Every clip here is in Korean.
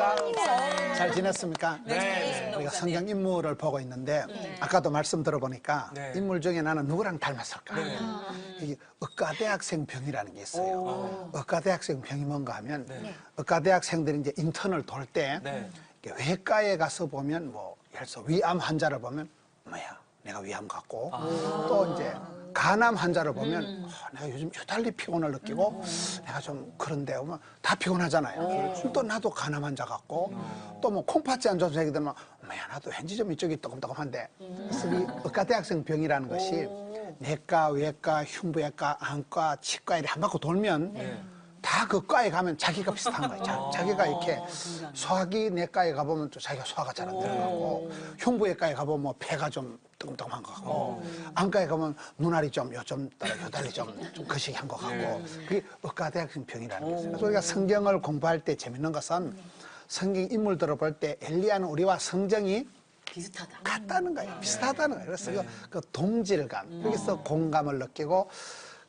안녕하십니까? 잘 지냈습니까? 네. 우리가 성경 인물을 보고 있는데 아까도 말씀 들어보니까 인물 중에 나는 누구랑 닮았을까? 이게 의과대학생 병이라는 게 있어요. 의과대학생 병이 뭔가 하면 의과대학생들이 이제 인턴을 돌 때 외과에 가서 보면 뭐 예를 들어서 위암 환자를 보면 뭐야 내가 위암 같고 또 이제 간암 환자를 보면 내가 요즘 유달리 피곤을 느끼고 내가 좀 그런데 오면 다 피곤하잖아요. 또 나도 간암 환자 같고 또 뭐 콩팥이 안 좋아서 얘기들면 뭐야 나도 왠지 좀 이쪽이 뜨끔뜨끔한데 그래서 이 의과대학생 병이라는 것이 내과, 외과, 흉부외과, 안과, 치과 이렇게 한 바퀴 돌면 다 그 과에 가면 자기가 비슷한 거예요. 자기가 이렇게 소화기 내과에 가보면 또 자기가 소화가 잘 안 들어가고 흉부외과에 가보면 뭐 폐가 좀 뜨끔뜨끔한 것 같고 안과에 가면 눈알이 좀 요즘 따라 요달리 좀 거시기한 것 같고 그게 의과대학생 병이라는 게 있어요. 그래서 우리가 성경을 공부할 때 재밌는 것은 성경 인물들을 볼 때 엘리야는 우리와 성정이 비슷하다. 같다는 거예요. 비슷하다는 거예요. 그래서 그 동질감, 여기서 공감을 느끼고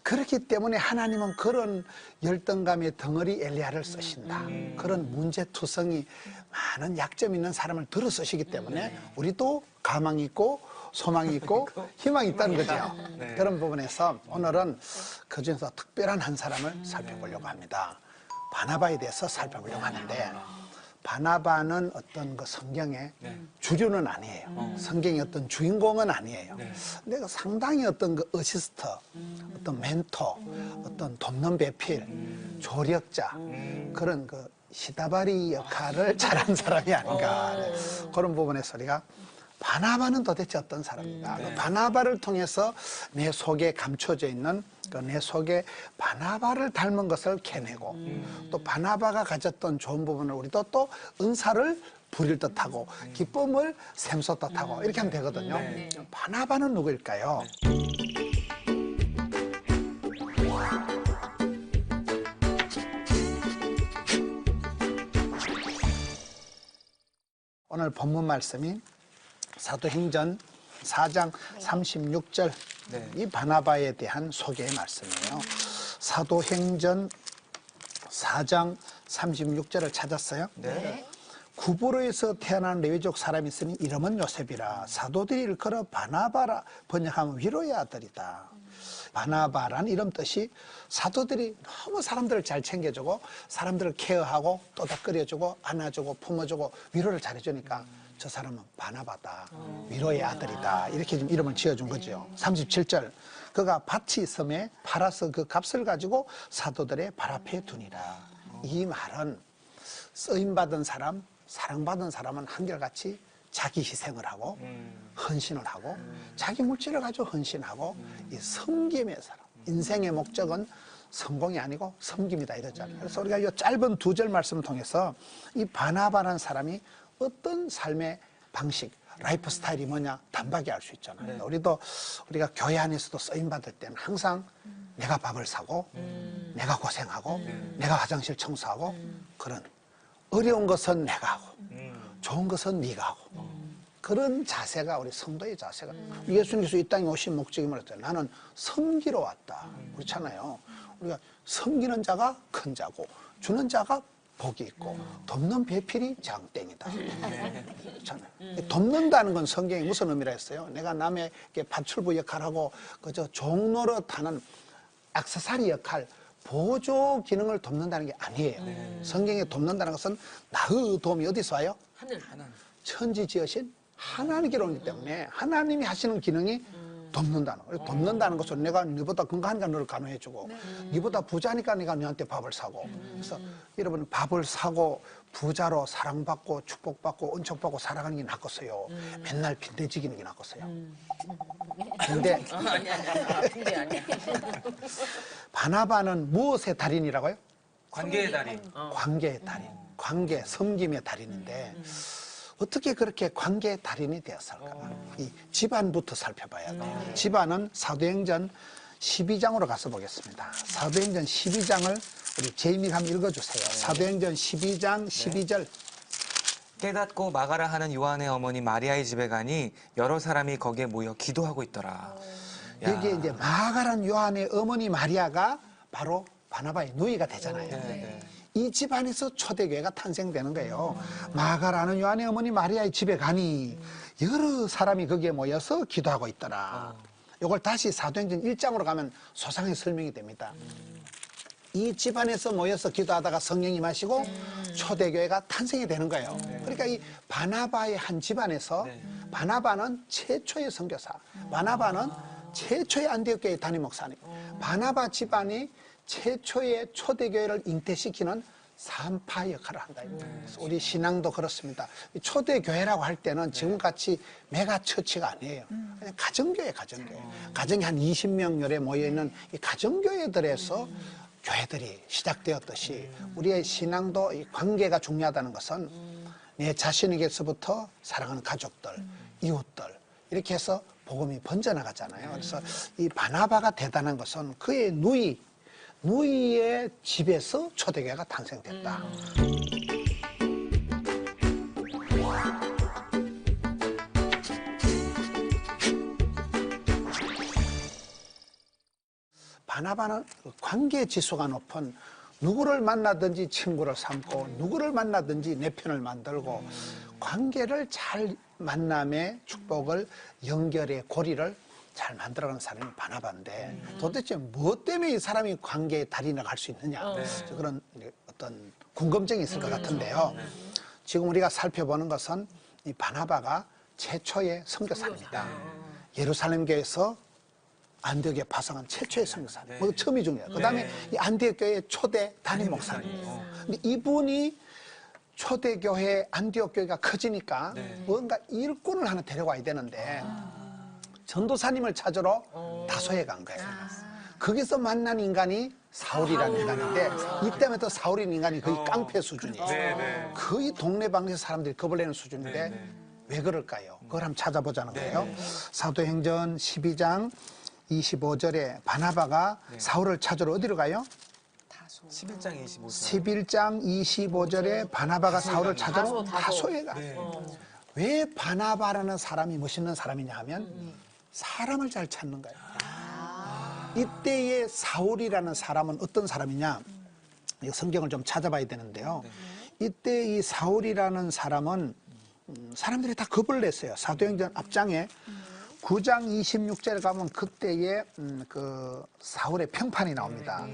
그렇기 때문에 하나님은 그런 열등감의 덩어리 엘리야를 쓰신다. 그런 문제투성이 많은 약점 있는 사람을 들어 쓰시기 때문에 우리도 가망이 있고 소망이 있고 희망이 있다는 거죠. 그런 부분에서 오늘은 그중에서 특별한 한 사람을 살펴보려고 합니다. 바나바에 대해서 살펴보려고 하는데 바나바는 어떤 그 성경의 주류는 아니에요. 성경의 어떤 주인공은 아니에요. 근데 그 상당히 어떤 그 어시스터, 어떤 멘토, 어떤 돕는 배필, 조력자 그런 그 시다바리 역할을 잘한 사람이 아닌가 그런 부분에서 우리가 바나바는 도대체 어떤 사람인가? 그 바나바를 통해서 내 속에 감춰져 있는 그 내 속에 바나바를 닮은 것을 캐내고 또 바나바가 가졌던 좋은 부분을 우리도 또 은사를 부릴 듯하고 기쁨을 샘솟 듯하고 이렇게 하면 되거든요. 바나바는 누구일까요? 오늘 본문 말씀이 사도행전 4장 36절 이 바나바에 대한 소개의 말씀이에요. 사도행전 4장 36절을 찾았어요? 네. 구브로에서 태어난 레위족 사람이 있으니 이름은 요셉이라 사도들이 일컬어 바나바라 번역하면 위로의 아들이다. 바나바란 이름 뜻이 사도들이 너무 사람들을 잘 챙겨주고 사람들을 케어하고 또닥거려주고 안아주고 품어주고 위로를 잘해주니까 저 사람은 바나바다. 위로의 아들이다. 이렇게 좀 이름을 지어준 거죠. 37절. 그가 밭이 있음에 팔아서 그 값을 가지고 사도들의 발 앞에 두니라. 이 말은 쓰임받은 사람, 사랑받은 사람은 한결같이 자기 희생을 하고 헌신을 하고 자기 물질을 가지고 헌신하고 이 섬김의 사람. 인생의 목적은 성공이 아니고 섬김이다 이러잖아요. 그래서 우리가 이 짧은 두 절 말씀을 통해서 이 바나바라는 사람이 어떤 삶의 방식, 라이프 스타일이 뭐냐 단박에 알 수 있잖아요. 우리가 교회 안에서도 쓰임 받을 때는 항상 내가 밥을 사고 내가 고생하고 내가 화장실 청소하고 그런 어려운 것은 내가 하고 좋은 것은 네가 하고 그런 자세가 우리 성도의 자세가 예수님께서 이 땅에 오신 목적이 뭐였어요? 나는 섬기러 왔다. 그렇잖아요. 우리가 섬기는 자가 큰 자고 주는 자가 복이 있고 돕는 배필이 장땡이다. 그렇잖아요. 돕는다는 건 성경이 무슨 의미라 했어요? 내가 남에게 파출부 역할하고 그저 종노릇하는 액세서리 역할 보조 기능을 돕는다는 게 아니에요. 성경에 돕는다는 것은 나의 도움이 어디서 와요? 하늘. 천지 지으신 하나님께로 오기 때문에 하나님이 하시는 기능이 돕는다는 거예요. 돕는다는 것은 내가 네보다 건강하니까 너를 간호해주고 네보다 부자니까 내가 너한테 밥을 사고 그래서 여러분 밥을 사고 부자로 사랑받고 축복받고 은총받고 살아가는 게 낫겠어요. 맨날 빈대지기는 게 낫겠어요. 근데 아니야. 바나바는 무엇의 달인이라고요? 관계의 달인. 관계의 달인. 관계, 섬김의 달인인데 어떻게 그렇게 관계의 달인이 되었을까? 이 집안부터 살펴봐야 돼요. 집안은 사도행전 12장으로 가서 보겠습니다. 사도행전 12장을 우리 제이미가 한번 읽어주세요. 사도행전 12장 12절. 깨닫고 마가라 하는 요한의 어머니 마리아의 집에 가니 여러 사람이 거기에 모여 기도하고 있더라. 여기에 이제 마가란 요한의 어머니 마리아가 바로 바나바의 누이가 되잖아요. 이 집안에서 초대교회가 탄생되는 거예요. 마가라는 요한의 어머니 마리아의 집에 가니 여러 사람이 거기에 모여서 기도하고 있더라. 이걸 다시 사도행전 1장으로 가면 소상히 설명이 됩니다. 이 집안에서 모여서 기도하다가 성령이 마시고 초대교회가 탄생이 되는 거예요. 그러니까 이 바나바의 한 집안에서 바나바는 최초의 선교사, 바나바는 최초의 안디옥교회 담임 목사님, 바나바 집안이 최초의 초대교회를 잉태시키는 산파 역할을 한다. 그래서 우리 신앙도 그렇습니다. 초대교회라고 할 때는 지금같이 메가처치가 아니에요. 그냥 가정교회, 가정교회. 가정이 한 20명 열에 모여있는 이 가정교회들에서 교회들이 시작되었듯이 우리의 신앙도 이 관계가 중요하다는 것은 내 자신에게서부터 사랑하는 가족들, 이웃들 이렇게 해서 복음이 번져나가잖아요. 그래서 이 바나바가 대단한 것은 그의 누이의 집에서 초대교회가 탄생됐다. 바나바는 관계 지수가 높은 누구를 만나든지 친구를 삼고 누구를 만나든지 내 편을 만들고 관계를 잘 만남의 축복을 연결의 고리를 잘 만들어가는 사람이 바나바인데 도대체 무엇 때문에 이 사람이 관계의 달인을 할 수 있느냐 그런 어떤 궁금증이 있을 것 같은데요. 지금 우리가 살펴보는 것은 이 바나바가 최초의 선교사입니다. 예루살렘 교회에서 안디옥에 파송한 최초의 선교사님. 뭐 처음이 중요해요. 그다음에 이 안디옥 교회 초대 담임 목사님이에요. 근데 이분이 초대교회 안디옥 교회가 커지니까 뭔가 일꾼을 하나 데려와야 되는데 전도사님을 찾으러 다소에 간 거예요. 거기서 만난 인간이 사울이라는 인간인데 이때부터 또 사울이라는 인간이 거의 깡패 수준이에요. 거의 동네방네 사람들이 겁을 내는 수준인데 왜 그럴까요? 그걸 한번 찾아보자는 거예요. 사도행전 12장 25절에 바나바가 사울을 찾으러 어디로 가요? 11장 25절. 11장 25절에 바나바가 사울을 찾으러 다소에 가요. 왜 바나바라는 사람이 멋있는 사람이냐 하면 사람을 잘 찾는 거예요. 이때의 사울이라는 사람은 어떤 사람이냐? 성경을 좀 찾아봐야 되는데요. 이때 이 사울이라는 사람은 사람들이 다 겁을 냈어요. 사도행전 앞장에 9장 26절에 가면 그때의 그 사울의 평판이 나옵니다.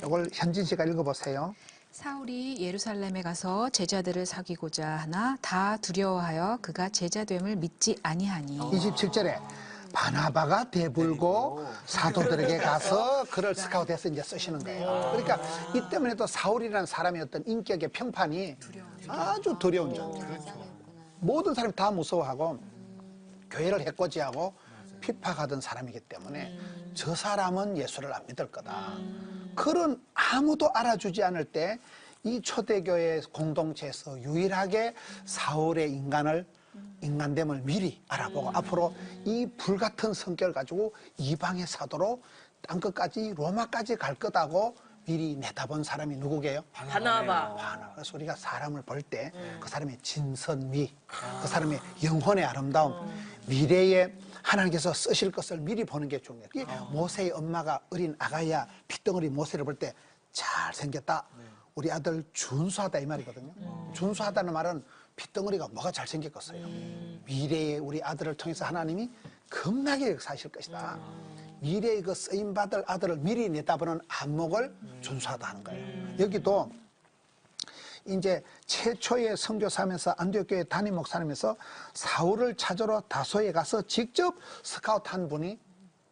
이걸 현진 씨가 읽어보세요. 사울이 예루살렘에 가서 제자들을 사귀고자 하나 다 두려워하여 그가 제자됨을 믿지 아니하니 27절에 바나바가 대불고 사도들에게 가서 그를 스카우트해서 이제 쓰시는 거예요. 그러니까 이 때문에 또 사울이라는 사람의 어떤 인격의 평판이 아주 두려운 존재예요. 모든 사람이 다 무서워하고 교회를 해코지하고 핍박하던 사람이기 때문에 저 사람은 예수를 안 믿을 거다. 그런 아무도 알아주지 않을 때 이 초대교회 공동체에서 유일하게 사울의 인간됨을 미리 알아보고 앞으로 이 불같은 성격을 가지고 이방의 사도로 땅끝까지 로마까지 갈 거다고 미리 내다본 사람이 누구게요? 바나바. 그래서 우리가 사람을 볼 때 그 사람의 진선미, 그 사람의 영혼의 아름다움, 미래에 하나님께서 쓰실 것을 미리 보는 게 중요해요. 그게 모세의 엄마가 어린 아가야 핏덩어리 모세를 볼 때 잘생겼다. 우리 아들 준수하다 이 말이거든요. 준수하다는 말은 핏덩어리가 뭐가 잘생겼겠어요. 미래에 우리 아들을 통해서 하나님이 겁나게 역사하실 것이다. 미래의 그 쓰임받을 아들을 미리 내다보는 안목을 준수하다 하는 거예요. 여기도 이제 최초의 선교사면서 안디옥교회 담임 목사님에서 사울을 찾으러 다소에 가서 직접 스카우트한 분이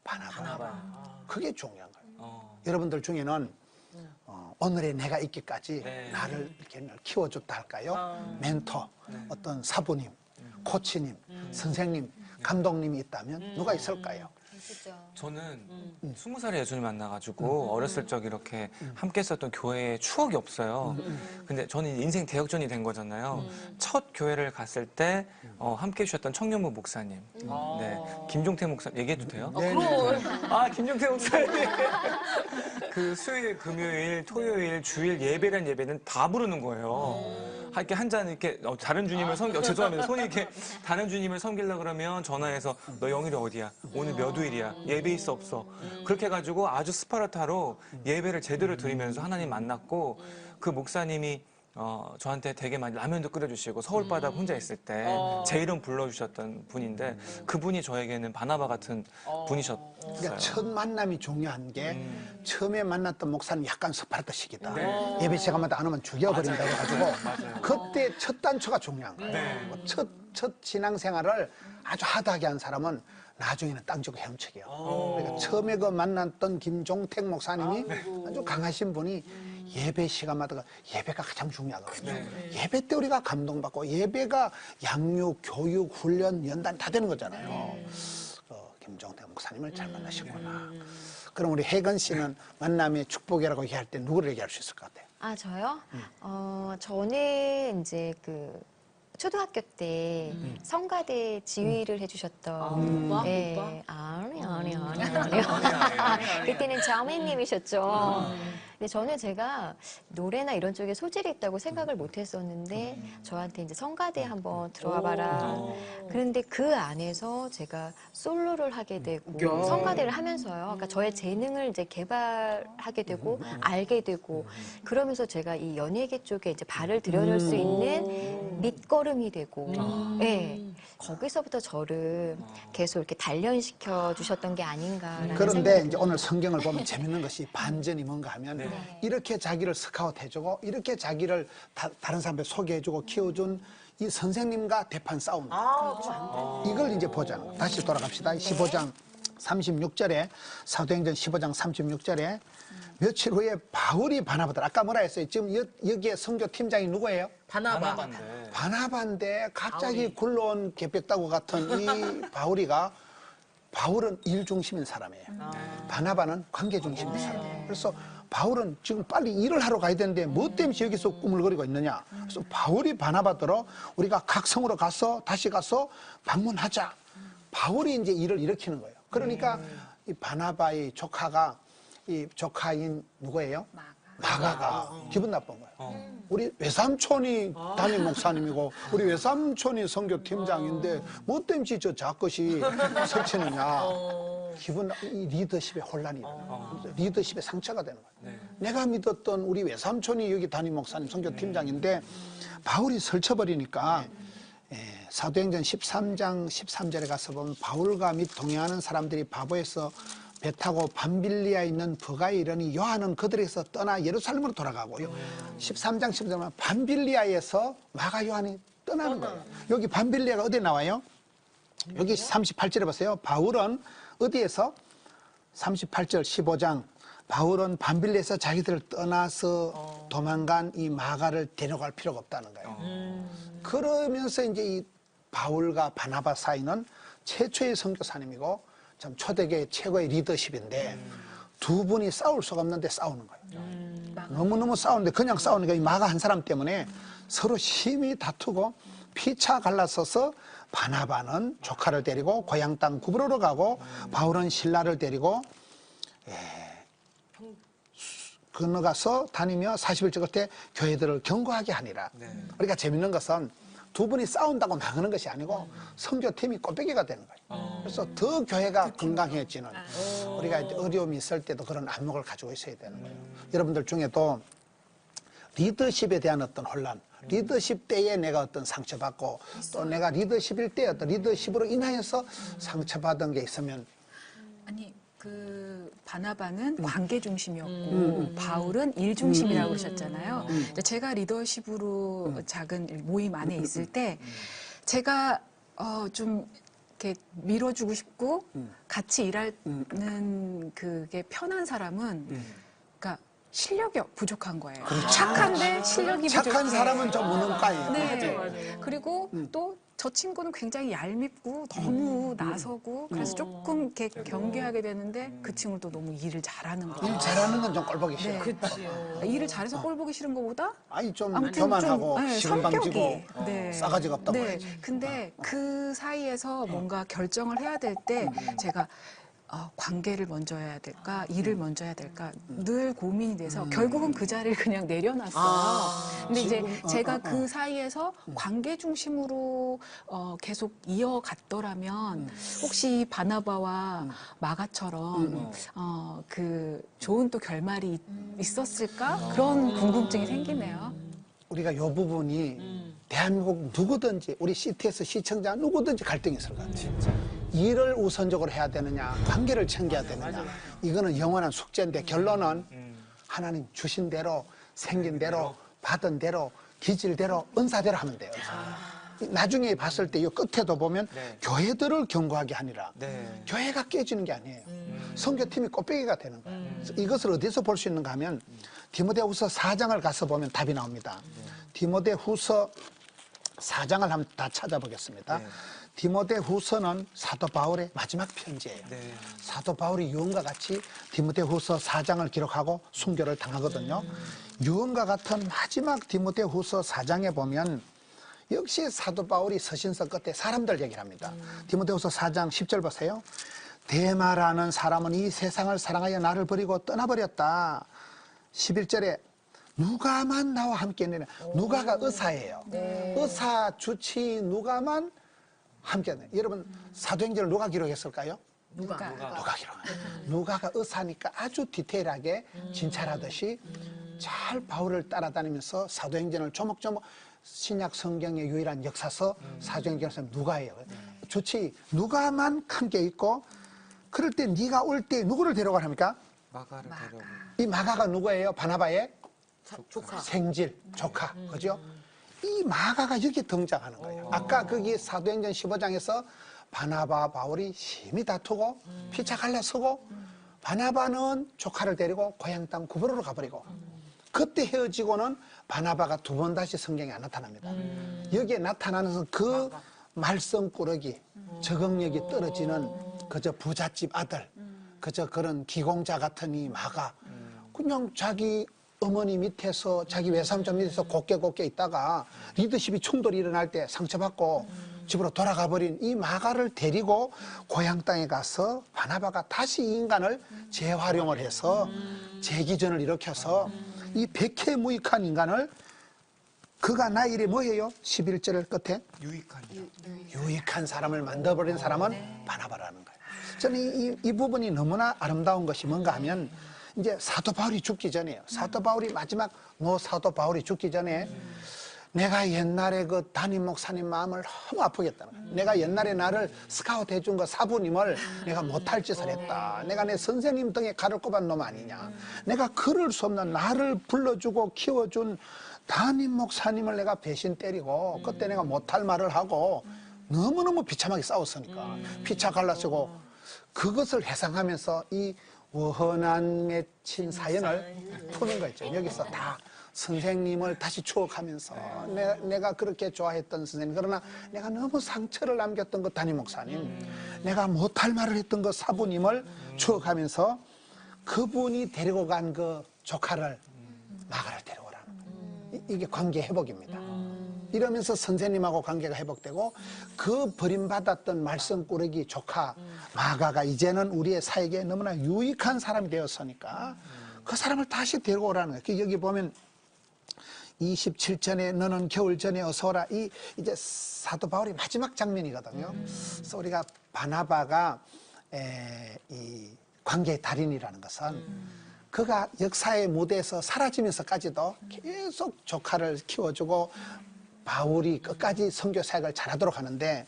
바나바. 그게 중요한 거예요. 여러분들 중에는 오늘의 내가 있기까지 나를 이렇게 키워줬다 할까요? 멘토, 어떤 사부님, 코치님, 선생님, 감독님이 있다면 누가 있을까요? 저는 20살에 예수님 만나가지고 어렸을 적 이렇게 함께 했었던 교회에 추억이 없어요. 근데 저는 인생 대역전이 된 거잖아요. 첫 교회를 갔을 때 함께 해주셨던 청년부 목사님, 네, 김종태 목사님 얘기해도 돼요? 아, 김종태 목사님. 그 수요일, 금요일, 토요일, 주일 예배란 예배는 다 부르는 거예요. 이렇게 한 잔 이렇게 다른 주님을 죄송합니다. 손이 이렇게 다른 주님을 섬기려 그러면 전화해서 너 영일이 어디야? 오늘 몇 후일이야? 예배 있어 없어? 그렇게 해가지고 아주 스파르타로 예배를 제대로 드리면서 하나님 만났고 그 목사님이 저한테 되게 많이 라면도 끓여주시고 서울바다 혼자 있을 때 제 이름 불러주셨던 분인데 그분이 저에게는 바나바 같은 분이셨어요. 그러니까 첫 만남이 중요한 게 처음에 만났던 목사님 약간 스파르타 시기다. 예배 시간마다 안 오면 죽여버린다고 해가지고 그때 첫 단초가 중요한 거예요. 뭐 첫 신앙생활을 아주 하드하게 한 사람은 나중에는 땅 주고 헤엄치게요. 그러니까 처음에 그 만났던 김종택 목사님이 아주 강하신 분이 예배 시간마다 예배가 가장 중요하거든요. 예배 때 우리가 감동받고 예배가 양육, 교육, 훈련, 연단 다 되는 거잖아요. 김종택 목사님을 잘 만나셨구나. 그럼 우리 혜건 씨는 만남의 축복이라고 얘기할 때 누구를 얘기할 수 있을 것 같아요? 아, 저요? 저는 이제 초등학교 때 성가대 지휘를 해주셨던 오빠? 네. 오빠? 아니요. 그때는 자매님이셨죠. 근데 저는 제가 노래나 이런 쪽에 소질이 있다고 생각을 못 했었는데 저한테 이제 성가대 한번 들어와 봐라. 그런데 그 안에서 제가 솔로를 하게 되고 야. 성가대를 하면서요. 그러니까 저의 재능을 이제 개발하게 되고 알게 되고 그러면서 제가 이 연예계 쪽에 이제 발을 들여놓을 수 있는 밑거름이 되고 네. 거기서부터 저를 계속 이렇게 단련시켜 주셨던 게 아닌가라는 그런데 생각이 이제 오늘 성경을 보면 재밌는 것이 반전이 뭔가 하면 네. 이렇게 자기를 스카웃해주고 이렇게 자기를 다른 사람한테 소개해주고 키워준 이 선생님과 대판 싸움. 이걸 이제 보자는 거예요. 다시 돌아갑시다. 15장 36절에 사도행전 15장 36절에 며칠 후에 바울이 바나바들 아까 뭐라 했어요? 지금 여기에 선교팀장이 누구예요? 바나바. 바나바인데 갑자기 굴러온 개벽다구 같은 이 바울은 일 중심인 사람이에요. 바나바는 관계 중심인 사람. 그래서 바울은 지금 빨리 일을 하러 가야 되는데 뭐 때문에 여기서 꾸물거리고 있느냐. 그래서 바울이 바나바더러 우리가 각 성으로 다시 가서 방문하자. 바울이 이제 일을 일으키는 거예요. 그러니까 이 바나바의 이 조카인 누구예요? 마가가 기분 나쁜 거예요. 우리 외삼촌이 담임 목사님이고 우리 외삼촌이 선교팀장인데 뭐 때문에 저 작것이 설치느냐. 이 리더십의 혼란이 일어나요. 리더십의 상처가 되는 거예요. 내가 믿었던 우리 외삼촌이 여기 담임 목사님 선교팀장인데 바울이 설쳐버리니까 사도행전 13장 13절에 가서 보면 바울과 및 동행하는 사람들이 바보에서 배 타고 밤빌리아에 있는 버가에 이르니 요한은 그들에서 떠나 예루살렘으로 돌아가고요. 13장 13절에 밤빌리아에서 마가 요한이 떠나는 거예요. 여기 밤빌리아가 어디에 나와요? 여기 38절에 보세요. 바울은 어디에서? 38절 15장 바울은 밤빌리에서 자기들을 떠나서 도망간 이 마가를 데려갈 필요가 없다는 거예요. 그러면서 이제 이 바울과 바나바 사이는 최초의 선교사님이고 참 초대교회 최고의 리더십인데 두 분이 싸울 수가 없는데 싸우는 거예요. 너무너무 싸우는데 그냥 싸우니까 이 마가 한 사람 때문에 서로 심히 다투고 피차 갈라서서 바나바는 조카를 데리고 고향 땅 구브로로 가고 바울은 신라를 데리고 건너가서 다니며 40일째 끝에 교회들을 경고하게 하니라. 그러니까 재밌는 것은 두 분이 싸운다고 망하는 것이 아니고 선교팀이 꼴배기가 되는 거예요. 그래서 더 교회가 건강해지는 우리가 이제 어려움이 있을 때도 그런 안목을 가지고 있어야 되는 거예요. 여러분들 중에도 리더십에 대한 어떤 혼란, 리더십 때에 내가 어떤 상처받고 또 내가 리더십일 때 어떤 리더십으로 인하여서 상처받은 게 있으면 아니 바나바는 관계 중심이었고 바울은 일 중심이라고 그러셨잖아요. 근데 제가 리더십으로 작은 모임 안에 있을 때 제가 좀 이렇게 밀어주고 싶고 같이 일하는 그게 편한 사람은 그러니까 실력이 부족한 거예요. 착한데 실력이 부족해. 착한 사람은 좀 무능가예요. 네. 그리고 또 저 친구는 굉장히 얄밉고 너무 나서고 그래서 조금 이렇게 경계하게 되는데 그 친구는 또 너무 일을 잘하는 거예요. 일 잘하는 건 좀 꼴보기 싫어. 일을 잘해서 꼴 보기 싫은 것보다 아니 좀 아무튼 교만하고 좀, 시금방지고 네. 싸가지가 없다고 네. 해야지. 근데 그 사이에서 뭔가 결정을 해야 될 때 제가 관계를 먼저 해야 될까, 일을 먼저 해야 될까 늘 고민이 돼서 결국은 그 자리를 그냥 내려놨어요. 근데 이제 제가 그 사이에서 관계 중심으로 계속 이어갔더라면 혹시 이 바나바와 마가처럼 그 좋은 또 결말이 있었을까 그런 궁금증이 생기네요. 우리가 이 부분이 대한민국 누구든지 우리 CTS 시청자 누구든지 갈등이 있을 것 같아요. 일을 우선적으로 해야 되느냐, 관계를 챙겨야 되느냐. 이거는 영원한 숙제인데 결론은 하나님 주신 대로, 생긴 대로, 받은 대로, 기질대로, 은사대로 하면 돼요. 나중에 봤을 때 이 끝에도 보면 네. 교회들을 경고하게 하니라. 네. 교회가 깨지는 게 아니에요. 선교팀이 꽃배기가 되는 거예요. 그래서 이것을 어디서 볼 수 있는가 하면 디모데후서 4장을 가서 보면 답이 나옵니다. 디모데후서 4장을 한번 다 찾아보겠습니다. 네. 디모데후서는 사도 바울의 마지막 편지예요. 네. 사도 바울이 유언과 같이 디모데후서 4장을 기록하고 순교를 당하거든요. 유언과 같은 마지막 디모데후서 4장에 보면 역시 사도 바울이 서신서 끝에 사람들 얘기를 합니다. 디모데후서 4장 10절 보세요. 데마라는 사람은 이 세상을 사랑하여 나를 버리고 떠나버렸다. 11절에 누가만 나와 함께 있느냐. 누가가 의사예요. 의사 주치 누가만 함께 있느냐. 여러분 사도행전을 누가 기록했을까요? 누가 기록해요. 누가가 의사니까 아주 디테일하게 진찰하듯이 잘 바울을 따라다니면서 사도행전을 조목조목 신약 성경의 유일한 역사서 사도행전에서 누가예요. 좋지. 누가만 함께 있고 그럴 때 네가 올 때 누구를 데려가랍니까? 마가를 데려오고. 이 마가가 누구예요? 바나바의 조카. 생질, 조카. 그죠? 이 마가가 여기 등장하는 거예요. 아까 거기 사도행전 15장에서 바나바, 바울이 심히 다투고 피차 갈라서고 바나바는 조카를 데리고 고향 땅 구브로로 가버리고 그때 헤어지고는 바나바가 두 번 다시 성경에 안 나타납니다. 여기에 나타나는 그 말썽꾸러기, 적응력이 떨어지는 그저 부잣집 아들, 그저 그런 기공자 같은 이 마가 그냥 자기 어머니 밑에서 자기 외삼촌 밑에서 곱게 있다가 리더십이 충돌이 일어날 때 상처받고 집으로 돌아가 버린 이 마가를 데리고 고향 땅에 가서 바나바가 다시 이 인간을 재활용을 해서 재기전을 일으켜서 이 백해무익한 인간을 그가 나일에 뭐예요? 11절 끝에 유익한 사람을 만들어버린 사람은 바나바라는 거예요. 저는 이 부분이 너무나 아름다운 것이 뭔가 하면 이제 사도 바울이 죽기 전에요. 사도 바울이 마지막 사도 바울이 죽기 전에 내가 옛날에 그 담임 목사님 마음을 너무 아프게 했다는 거예요. 내가 옛날에 나를 스카우트 해준 그 사부님을 내가 못할 짓을 했다. 내가 내 선생님 등에 칼을 꼽은 놈 아니냐. 내가 그럴 수 없는 나를 불러주고 키워준 담임 목사님을 내가 배신 때리고 그때 내가 못할 말을 하고 너무너무 비참하게 싸웠으니까 피차 갈라쓰고 그것을 해상하면서 이 원한 맺힌 사연을 푸는 거 있죠. 여기서 다 선생님을 다시 추억하면서 내가 그렇게 좋아했던 선생님, 그러나 내가 너무 상처를 남겼던 그 담임 목사님, 내가 못할 말을 했던 그 사부님을 추억하면서 그분이 데리고 간 그 조카를 마가를 데려오라는 거예요. 이게 관계 회복입니다. 이러면서 선생님하고 관계가 회복되고 그 버림받았던 말썽꾸러기 조카 마가가 이제는 우리의 사회에 너무나 유익한 사람이 되었으니까 그 사람을 다시 데리고 오라는 거예요. 여기 보면 27절에 너는 겨울 전에 어서 오라. 이제 사도 바울이 마지막 장면이거든요. 그래서 우리가 바나바가 이 관계의 달인이라는 것은 그가 역사의 무대에서 사라지면서까지도 계속 조카를 키워주고 바울이 끝까지 선교 사역을 잘하도록 하는데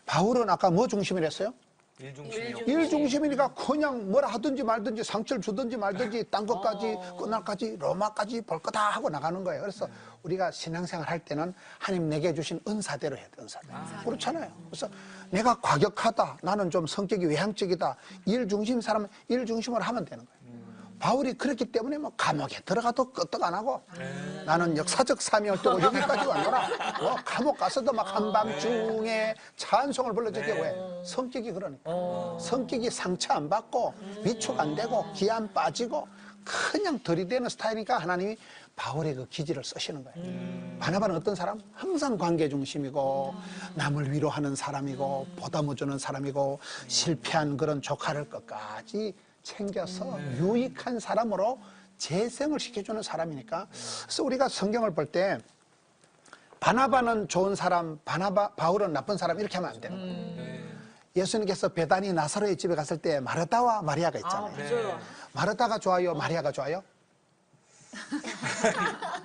바울은 아까 뭐 중심이라 했어요? 일 중심이니까 그냥 뭐라 하든지 말든지 상처를 주든지 말든지 딴 것까지 끝날까지 로마까지 볼 거다 하고 나가는 거예요. 그래서 우리가 신앙생활 할 때는 하나님 내게 주신 은사대로 해야 돼. 은사대로. 그렇잖아요. 그래서 내가 과격하다. 나는 좀 성격이 외향적이다. 일 중심 사람은 일 중심으로 하면 되는 거예요. 바울이 그랬기 때문에 뭐 감옥에 들어가도 끄떡 안 하고 나는 역사적 사명을 띠고 여기까지 왔노라. 감옥 가서도 막 한밤중에 찬송을 불러주게 왜? 성격이 그러니까. 성격이 상처 안 받고 위축 안 되고 기안 빠지고 그냥 들이대는 스타일이니까 하나님이 바울의 그 기질을 쓰시는 거예요. 바나바는 어떤 사람? 항상 관계 중심이고 남을 위로하는 사람이고 보담해주는 사람이고 실패한 그런 조카를 끝까지 챙겨서 유익한 사람으로 재생을 시켜주는 사람이니까. 그래서 우리가 성경을 볼 때 바나바는 좋은 사람, 바울은 나쁜 사람 이렇게 하면 안 되는 거예요. 예수님께서 베다니 나사로의 집에 갔을 때 마르다와 마리아가 있잖아요. 맞아요. 마르다가 좋아요, 마리아가 좋아요?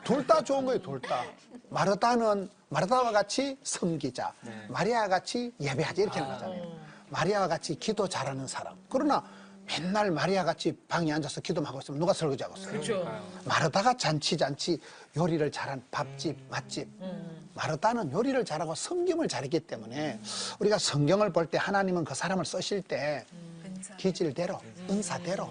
둘 다 좋은 거예요, 둘 다. 마르다와 같이 섬기자, 마리아와 같이 예배하자 이렇게 하는 거잖아요. 마리아와 같이 기도 잘하는 사람. 그러나 맨날 마리아 같이 방에 앉아서 기도만 하고 있으면 누가 설거지하고 있어요? 그렇죠. 마르다가 잔치 요리를 잘한 밥집, 맛집. 마르다는 요리를 잘하고 섬김을 잘했기 때문에 우리가 성경을 볼 때 하나님은 그 사람을 쓰실 때 기질대로, 은사대로,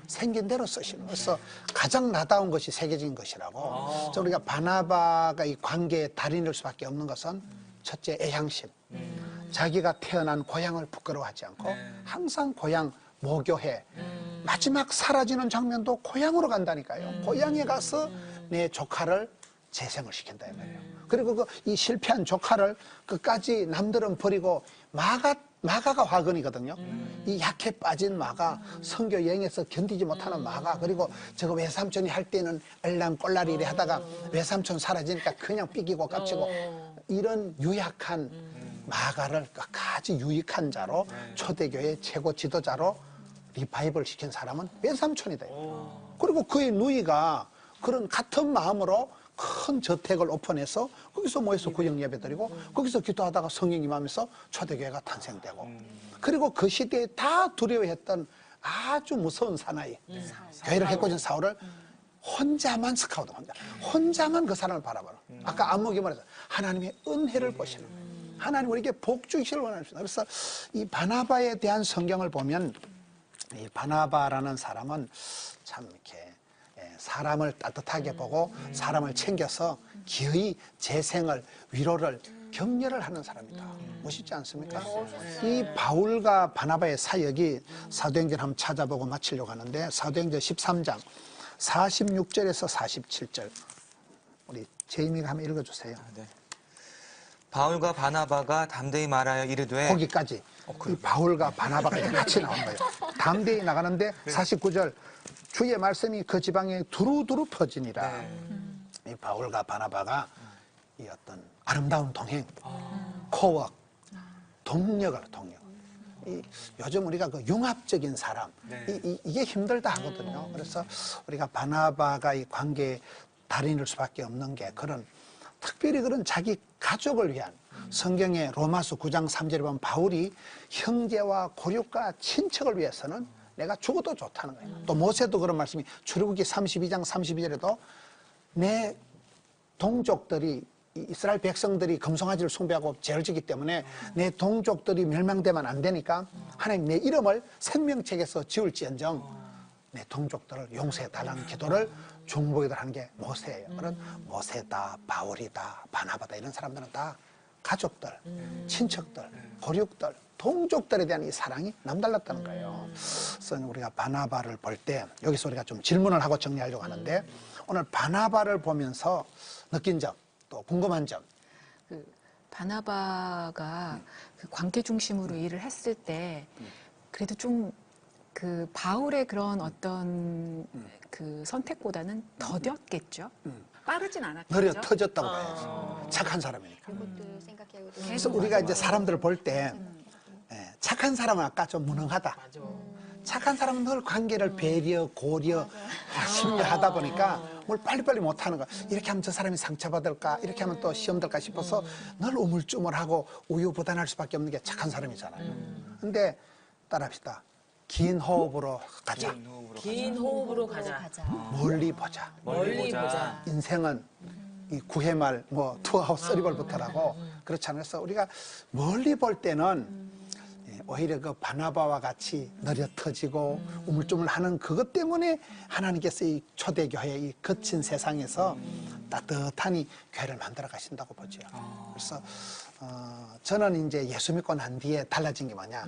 생긴 대로 쓰시는 거예요. 그래서 가장 나다운 것이 새겨진 것이라고. 그래서 우리가 바나바가 이 관계의 달인일 수밖에 없는 것은 첫째 애향심. 자기가 태어난 고향을 부끄러워하지 않고 항상 고향 모교해. 마지막 사라지는 장면도 고향으로 간다니까요. 고향에 가서 내 조카를 재생을 시킨다 이 말이에요. 그리고 이 실패한 조카를 끝까지 남들은 버리고 마가가 화근이거든요. 이 약해 빠진 마가, 선교 여행에서 견디지 못하는 마가, 그리고 저거 외삼촌이 할 때는 얼랑꼴라리 이래 하다가 외삼촌 사라지니까 그냥 삐기고 깝치고 이런 유약한 마가를 끝까지 유익한 자로 초대교회 최고 지도자로 리바이벌 시킨 사람은 외삼촌이다. 그리고 그의 누이가 그런 같은 마음으로 큰 저택을 오픈해서 거기서 모여서 구역 예배 드리고 거기서 기도하다가 성령 임하면서 초대교회가 탄생되고 그리고 그 시대에 다 두려워했던 아주 무서운 사나이 교회를 해코진 사울을 혼자만 스카우트 혼자만 그 사람을 바라보는 아까 안목이 말해서 하나님의 은혜를 보시는 하나님 우리에게 복 주시기를 원하십니다. 그래서 이 바나바에 대한 성경을 보면 이 바나바라는 사람은 참 이렇게 사람을 따뜻하게 보고 사람을 챙겨서 기어이 재생을 위로를 격려를 하는 사람이다. 멋있지 않습니까? 이 바울과 바나바의 사역이 사도행전 한번 찾아보고 마치려고 하는데 사도행전 13장 46절에서 47절 우리 제이미가 한번 읽어주세요. 네. 바울과 바나바가 담대히 말하여 이르되 거기까지 이 바울과 바나바가 이제 같이 나온 거예요. 담대히 나가는데 49절 주의 말씀이 그 지방에 두루두루 퍼지니라. 이 바울과 바나바가 이 어떤 아름다운 동행, 코워크, 동력. 요즘 우리가 그 융합적인 사람, 이게 힘들다 하거든요. 그래서 우리가 바나바가 이 관계의 달인일 수밖에 없는 게 특별히 그런 자기 가족을 위한 성경의 로마서 9장 3절에 보면 바울이 형제와 고륙과 친척을 위해서는 내가 죽어도 좋다는 거예요. 또 모세도 그런 말씀이 출애굽기 32장 32절에도 내 동족들이 이스라엘 백성들이 금송아지를 숭배하고 죄를 지기 때문에 내 동족들이 멸망되면 안 되니까 하나님 내 이름을 생명책에서 지울지언정 내 동족들을 용서해달라는 기도를 중보기들 하는 게 모세예요. 그런 모세다, 바울이다, 바나바다 이런 사람들은 다 가족들, 친척들, 고륙들, 동족들에 대한 이 사랑이 남달랐다는 거예요. 그래서 우리가 바나바를 볼 때 여기서 우리가 좀 질문을 하고 정리하려고 하는데 오늘 바나바를 보면서 느낀 점, 또 궁금한 점. 그 바나바가 그 관계 중심으로 일을 했을 때 그래도 좀 그 바울의 그런 어떤 그 선택보다는 더뎠겠죠. 빠르진 않았겠죠. 느려 터졌다고 봐야죠. 착한 사람이니까. 그것도 생각해야 되고. 그래서 우리가 이제 사람들을 볼 때 착한 사람은 아까 좀 무능하다. 맞아. 착한 사람은 늘 관계를 배려, 고려, 심려하다 보니까 뭘 빨리빨리 못하는 거야. 이렇게 하면 저 사람이 상처받을까? 이렇게 하면 또 시험 들까 싶어서 늘 우물쭈물하고 우유부단할 수밖에 없는 게 착한 사람이잖아요. 근데 따라합시다. 긴 호흡으로 가자. 긴 호흡으로 가자. 멀리 보자. 멀리 보자. 인생은 이 구해말, 투아웃 쓰리벌부터라고 그렇잖아요. 그래서 우리가 멀리 볼 때는 오히려 그 바나바와 같이 느려 터지고 우물쭈물하는 그것 때문에 하나님께서 이 초대교회의 이 거친 세상에서 따뜻하니 교회를 만들어 가신다고 보죠. 그래서 저는 이제 예수 믿고 난 뒤에 달라진 게 뭐냐?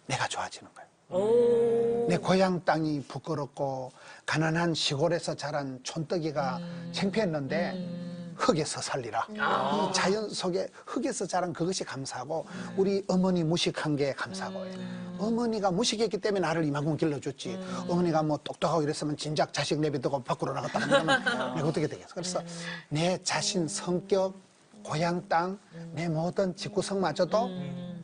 내가 좋아지는 거예요. 내 고향 땅이 부끄럽고 가난한 시골에서 자란 촌떡이가 창피했는데 흙에서 살리라. 이 자연 속에 흙에서 자란 그것이 감사하고 우리 어머니 무식한 게 감사하고 어머니가 무식했기 때문에 나를 이만큼 길러줬지. 어머니가 뭐 똑똑하고 이랬으면 진작 자식 내비두고 밖으로 나갔다 그러면 내가 어떻게 되겠어. 그래서 내 자신 성격, 고향 땅, 내 모든 집구석마저도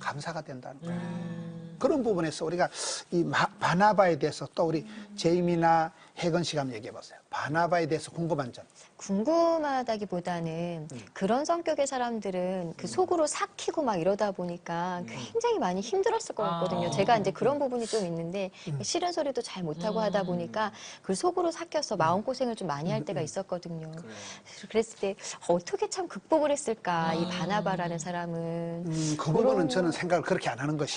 감사가 된다는 거예요. 그런 부분에서 우리가 이 바나바에 대해서 또 우리 제이미나 혜건 씨가 한번 얘기해 보세요. 바나바에 대해서 궁금한 점. 궁금하다기보다는 그런 성격의 사람들은 그 속으로 삭히고 막 이러다 보니까 굉장히 많이 힘들었을 것 같거든요. 제가 이제 그런 부분이 좀 있는데 싫은 소리도 잘 못하고 하다 보니까 그 속으로 삭혀서 마음고생을 좀 많이 할 때가 있었거든요. 그랬을 때 어떻게 참 극복을 했을까, 이 바나바라는 사람은. 그 부분은 저는 생각을 그렇게 안 하는 것이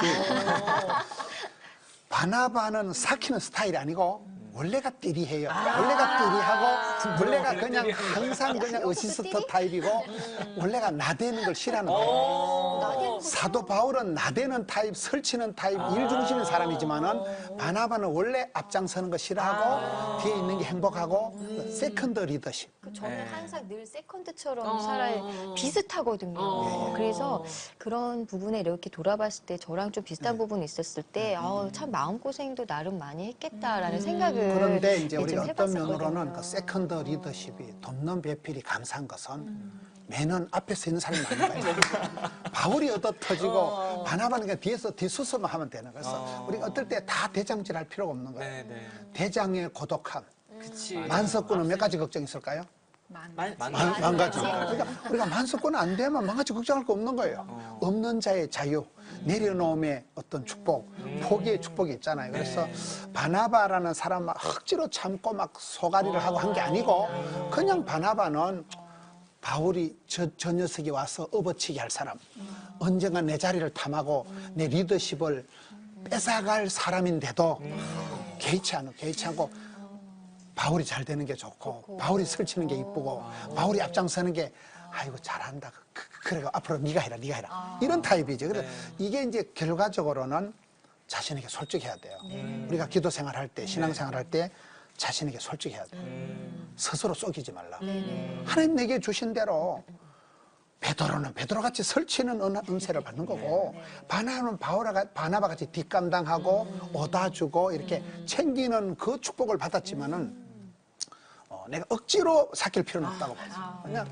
바나바는 삭히는 스타일이 아니고 원래가 띠리해요. 원래가 띠리하고 원래가 그냥 항상 그냥 어시스터 타입이고 원래가 나대는 걸 싫어하는 거예요. 사도 바울은 나대는 타입, 설치는 타입, 일 중심인 사람이지만은 바나바는 원래 앞장서는 거 싫어하고 뒤에 있는 게 행복하고 세컨드 리더십. 저는 항상 늘 세컨드처럼 살아야 비슷하거든요. 그래서 그런 부분에 이렇게 돌아봤을 때 저랑 좀 비슷한 부분이 있었을 때 참 마음고생도 나름 많이 했겠다라는 생각을 그런데 이제 우리가 좀 어떤 해봤었거든요. 면으로는 그 세컨드 리더십이 돕는 배필이 감사한 것은 매는 앞에서 있는 사람이 많은 거예요. 바울이 얻어 터지고 바나바는 그냥 뒤에서 뒷수습만 하면 되는 거예요. 그래서 우리가 어떨 때 다 대장질 할 필요가 없는 거예요. 네네. 대장의 고독함. 그치. 만석군은 몇 가지 걱정이 있을까요? 만 가지. 그러니까 우리가 만석군 안 되면 만 가지 걱정할 거 없는 거예요. 없는 자의 자유, 내려놓음의 어떤 축복, 포기의 축복이 있잖아요. 그래서 바나바라는 사람 막 억지로 참고 막 소가리를 하고 한 게 아니고 그냥 바나바는 바울이 저 녀석이 와서 업어치게 할 사람, 언젠가 내 자리를 탐하고 내 리더십을 뺏어갈 사람인데도 개의치 않고 바울이 잘 되는 게 좋고 바울이 설치는 게 이쁘고 바울이 앞장서는 게 아이고 잘한다. 그래 앞으로 네가 해라. 이런 타입이죠. 그래서 이게 이제 결과적으로는 자신에게 솔직해야 돼요. 우리가 기도 생활할 때, 신앙 생활할 때 자신에게 솔직해야 돼요. 스스로 속이지 말라. 하나님 내게 주신 대로 베드로는 베드로같이 설치는 은혜를 받는 거고 바나바는 바나바같이 뒷감당하고 오다주고 이렇게 챙기는 그 축복을 받았지만은 내가 억지로 삭힐 필요는 없다고 봐요. 그냥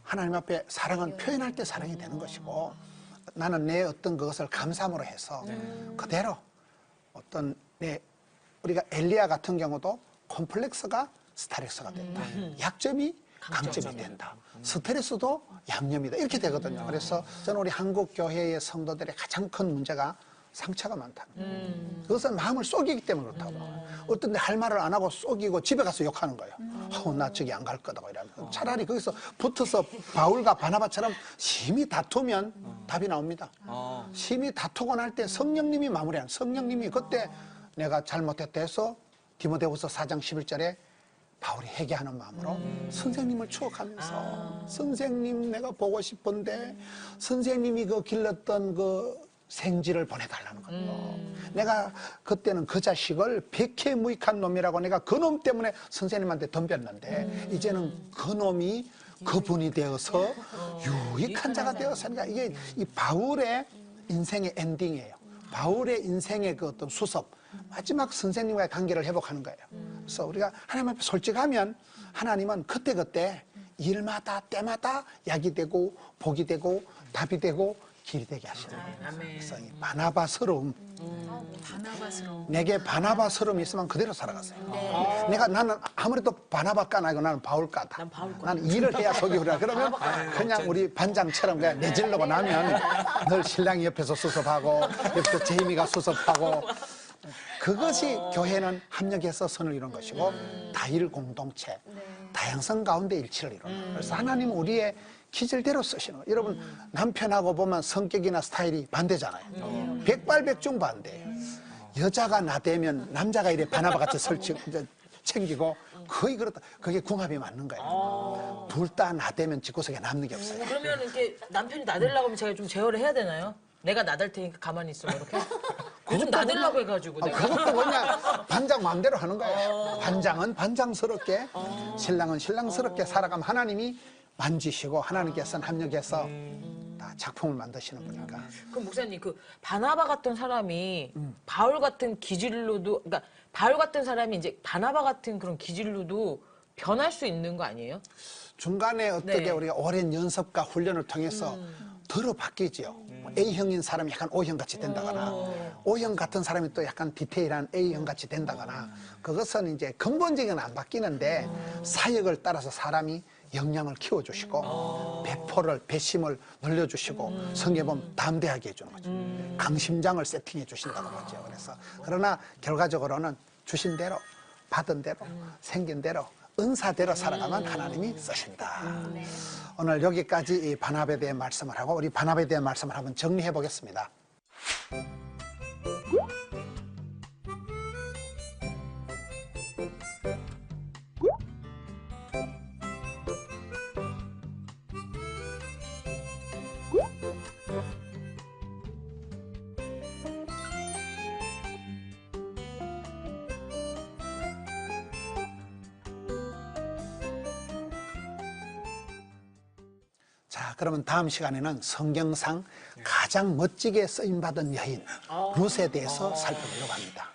하나님 앞에 사랑은 표현할 때 사랑이 되는 것이고 나는 내 어떤 그것을 감사함으로 해서 그대로 어떤 우리가 엘리야 같은 경우도 콤플렉스가 스타렉스가 된다. 약점이 강점이 된다. 스트레스도 양념이다. 이렇게 되거든요. 그래서 저는 우리 한국 교회의 성도들의 가장 큰 문제가 상처가 많다는 그것은 마음을 속이기 때문에 그렇다고 봐요. 어떤 데 할 말을 안 하고 속이고 집에 가서 욕하는 거예요. 나 저기 안 갈 거다 이러면 차라리 거기서 붙어서 바울과 바나바처럼 심히 다투면 답이 나옵니다. 심히 다투고 날 때 성령님이 마무리하는 성령님이 그때 내가 잘못했다 해서 디모데후서 4장 11절에 바울이 회개하는 마음으로 선생님을 추억하면서 선생님 내가 보고 싶은데 선생님이 그 길렀던 그 생지를 보내달라는 거예요. 내가 그때는 그 자식을 백해무익한 놈이라고 내가 그 놈 때문에 선생님한테 덤볐는데 이제는 그 놈이 그분이 되어서 유익한 자가 되었으니까 이게 이 바울의 인생의 엔딩이에요. 바울의 인생의 그 어떤 수습, 마지막 선생님과의 관계를 회복하는 거예요. 그래서 우리가 하나님 앞에 솔직하면 하나님은 그때그때 일마다 때마다 약이 되고 복이 되고 답이 되고 길이 되게 하시는 거예요. 그래서 이 바나바스러움, 내게 바나바스러움이 있으면 그대로 살아가세요. 나는 아무래도 바나바가 아니고 나는 바울가다. 나는 일을 해야 속이 흐르다. 그러면 그냥 우리 반장처럼 그냥 내질르고 나면 늘 신랑이 옆에서 수습하고 옆에서 제이미가 수습하고 그것이 교회는 합력해서 선을 이룬 것이고 다일 공동체, 다양성 가운데 일치를 이루는 거예요. 그래서 하나님은 우리의 기질대로 쓰시는 거예요. 여러분 남편하고 보면 성격이나 스타일이 반대잖아요. 백발백중 반대예요. 여자가 나대면 남자가 이래 바나바같이 챙기고 거의 그렇다. 그게 궁합이 맞는 거예요. 둘 다 나대면 집구석에 남는 게 없어요. 그러면 이렇게 남편이 나대려고 하면 제가 좀 제어를 해야 되나요? 내가 나댈 테니까 가만히 있어 이렇게. 좀 나대려고 해가지고. 내가. 그것도 뭐냐 반장 마음대로 하는 거예요. 반장은 반장스럽게 신랑은 신랑스럽게 살아가면 하나님이 만지시고 하나님께서는 합력해서 다 작품을 만드시는 분이니까. 그럼 목사님 그 바나바 같은 사람이 바울 같은 기질로도 그러니까 바울 같은 사람이 이제 바나바 같은 그런 기질로도 변할 수 있는 거 아니에요? 중간에 어떻게 네. 우리가 오랜 연습과 훈련을 통해서 덜어 바뀌지요. A형인 사람이 약간 O형 같이 된다거나 O형 같은 사람이 또 약간 디테일한 A형 같이 된다거나 그것은 이제 근본적인 안 바뀌는데 사역을 따라서 사람이 역량을 키워주시고 배포를 배심을 늘려주시고 성경에 보면 담대하게 해주는 거죠. 강심장을 세팅해 주신다고 그러죠. 그래서 그러나 결과적으로는 주신 대로 받은 대로 생긴 대로 은사대로 살아가면 하나님이 쓰신다. 오늘 여기까지 이 반합에 대해 말씀을 하고 우리 반합에 대한 말씀을 한번 정리해 보겠습니다. 자, 그러면 다음 시간에는 성경상 가장 멋지게 쓰임받은 여인 룻에 대해서 살펴보려고 합니다.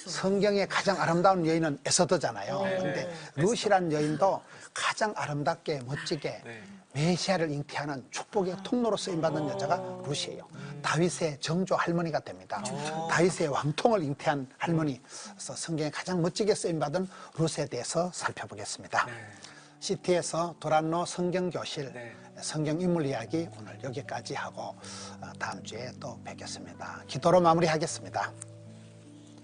성경의 가장 아름다운 여인은 에서더잖아요. 그런데 룻이란 여인도 가장 아름답게 멋지게 메시아를 잉태하는 축복의 통로로 쓰임받는 여자가 룻이에요. 다윗의 정조 할머니가 됩니다. 다윗의 왕통을 잉태한 할머니. 그래서 성경에 가장 멋지게 쓰임받은 룻에 대해서 살펴보겠습니다. CT에서 도란노 성경교실 성경 인물 이야기 오늘 여기까지 하고 다음 주에 또 뵙겠습니다. 기도로 마무리하겠습니다.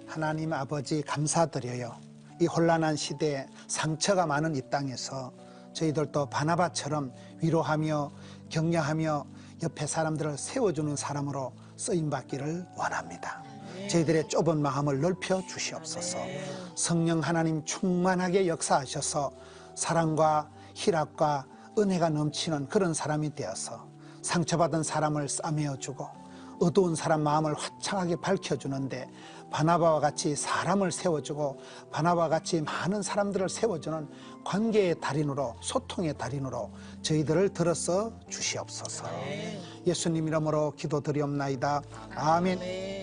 하나님 아버지 감사드려요. 이 혼란한 시대에 상처가 많은 이 땅에서 저희들도 바나바처럼 위로하며 격려하며 옆에 사람들을 세워주는 사람으로 쓰임받기를 원합니다. 저희들의 좁은 마음을 넓혀 주시옵소서. 성령 하나님 충만하게 역사하셔서 사랑과 희락과 은혜가 넘치는 그런 사람이 되어서 상처받은 사람을 싸매어주고 어두운 사람 마음을 화창하게 밝혀주는데 바나바와 같이 사람을 세워주고 바나바와 같이 많은 사람들을 세워주는 관계의 달인으로 소통의 달인으로 저희들을 들어서 주시옵소서. 예수님 이름으로 기도드리옵나이다. 아멘.